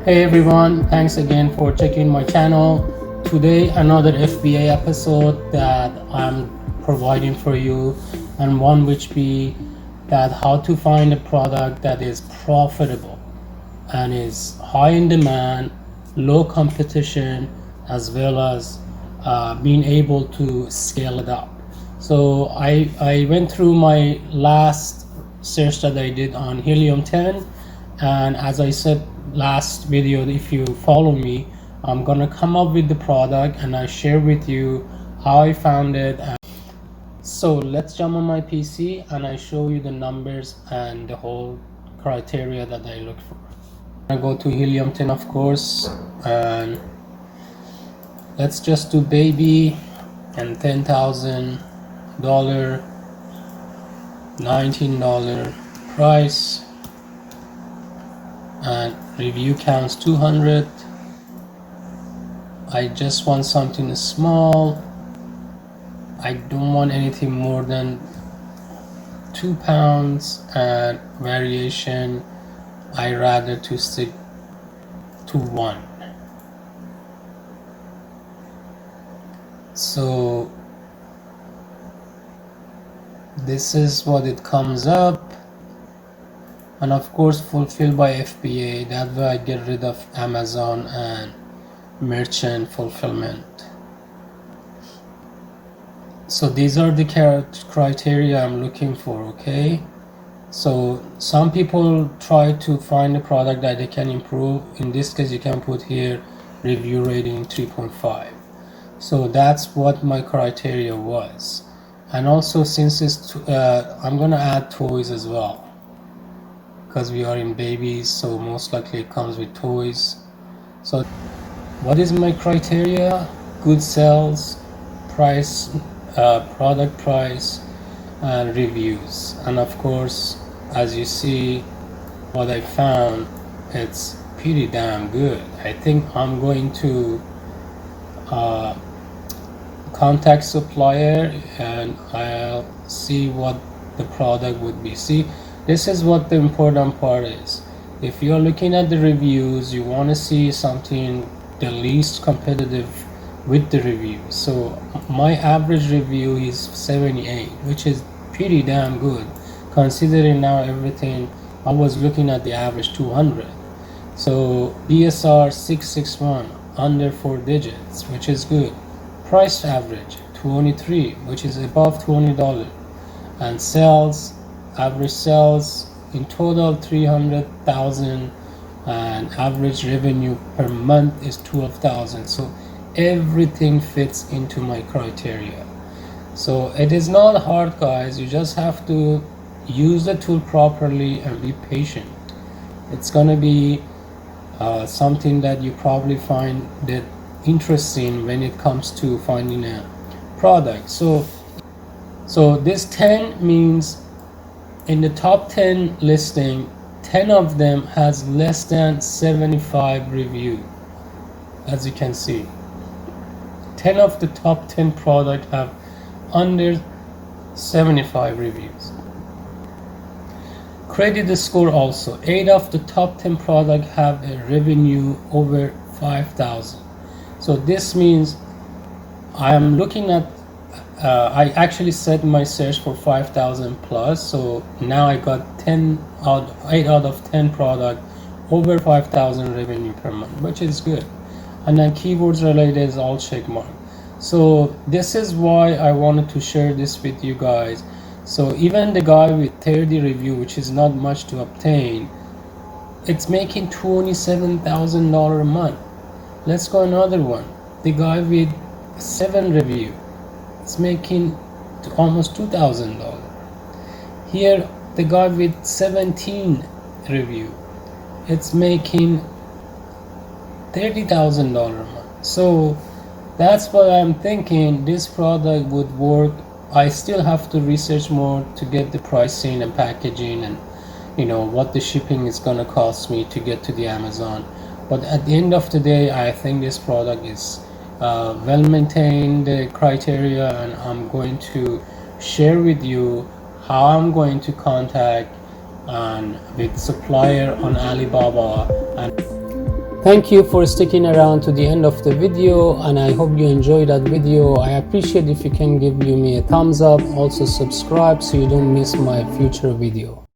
Hey everyone, thanks again for checking my channel. Today another FBA episode that I'm providing for you, and one which be that how to find a product that is profitable and is high in demand, low competition, as well as being able to scale it up. So I went through my last search that I did on helium 10, and as I said last video, if you follow me, I'm gonna come up with the product and I share with you how I found it. So let's jump on my PC and I show you the numbers and the whole criteria that I look for. I go to helium 10, of course, and let's just do baby and $10,000, $19 price, and review counts 200. I just want something small. I don't want anything more than 2 pounds, and variation I rather to stick to 1. So this is what it comes up, and of course fulfilled by FBA. That way I get rid of Amazon and merchant fulfillment. So these are the criteria I'm looking for. Okay, so some people try to find a product that they can improve. In this case, you can put here review rating 3.5. so that's what my criteria was. And also, since it's I'm gonna add toys as well, because we are in babies, so most likely it comes with toys. So what is my criteria? Good sales, price, product price, and reviews. And of course, as you see, what I found, it's pretty damn good. I think I'm going to contact supplier and I'll see what the product would be. See, this is what the important part is. If you're looking at the reviews, you want to see something the least competitive with the reviews. So my average review is 78, which is pretty damn good considering now everything. I was looking at the average 200. So BSR 661, under 4 digits, which is good. Price average 23, which is above $20. And sales, average sales in total 300,000, and average revenue per month is 12,000. So everything fits into my criteria. So it is not hard, guys. You just have to use the tool properly and be patient. It's gonna be something that you probably find that interesting when it comes to finding a product. So this 10 means in the top 10 listing, 10 of them has less than 75 review. As you can see, 10 of the top 10 product have under 75 reviews. Credit score also, 8 of the top 10 product have a revenue over 5,000. So this means I am looking at I actually set my search for 5,000 plus. So now I got 8 out of 10 product over 5,000 revenue per month, which is good. And then keywords related is all check mark. So this is why I wanted to share this with you guys. So even the guy with 30 review, which is not much to obtain, it's making $27,000 a month. Let's go another one. The guy with 7 review, it's making almost $2,000. Here, the guy with 17 review, it's making $30,000 a month. So that's what I'm thinking. This product would work. I still have to research more to get the pricing and packaging, and what the shipping is gonna cost me to get to the Amazon. But at the end of the day, I think this product is well maintained, the criteria, and I'm going to share with you how I'm going to contact and with supplier on Alibaba. And Thank you for sticking around to the end of the video, and I hope you enjoyed that video. I appreciate if you can give me a thumbs up, also subscribe so you don't miss my future video.